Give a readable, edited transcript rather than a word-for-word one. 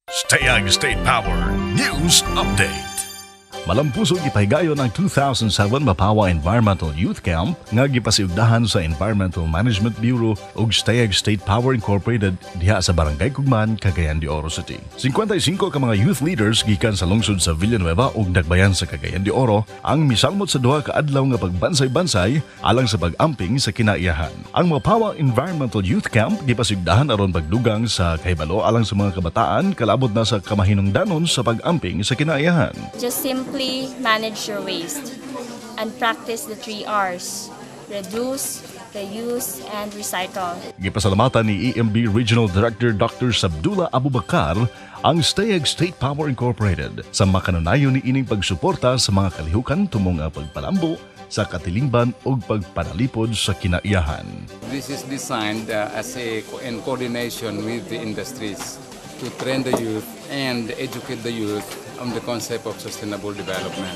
Stayag State Power News Update. Malampusog ipahigayon ang 2007 Mapawa Environmental Youth Camp nga gipasiugdahan sa Environmental Management Bureau ug Stayag State Power Incorporated diha sa Barangay Cugman, Cagayan de Oro City. 55 ka mga youth leaders gikan sa lungsod sa Villanueva ug Dagbayan sa Cagayan de Oro ang misalmot sa duha ka adlaw nga pagbansay-bansay alang sa pag-amping sa kinaiyahan. Ang Mapawa Environmental Youth Camp gipasiugdahan aron pagdugang sa kahibalo alang sa mga kabataan kalabot na sa kamahinungdanon sa pag-amping sa kinaiyahan. Just simply manage your waste and practice the 3 R's: reduce, reuse, and recycle. Gipasalamatan ni EMB Regional Director Dr. Sabdullah Abubakar ang Stayag State Power Incorporated sa makanunayon ni ining pagsuporta sa mga kalihukan tumong ang pagpalambo sa katilingban ug pagpanalipod sa kinaiyahan. This is designed in coordination with the industries to train the youth and educate the youth on the concept of sustainable development.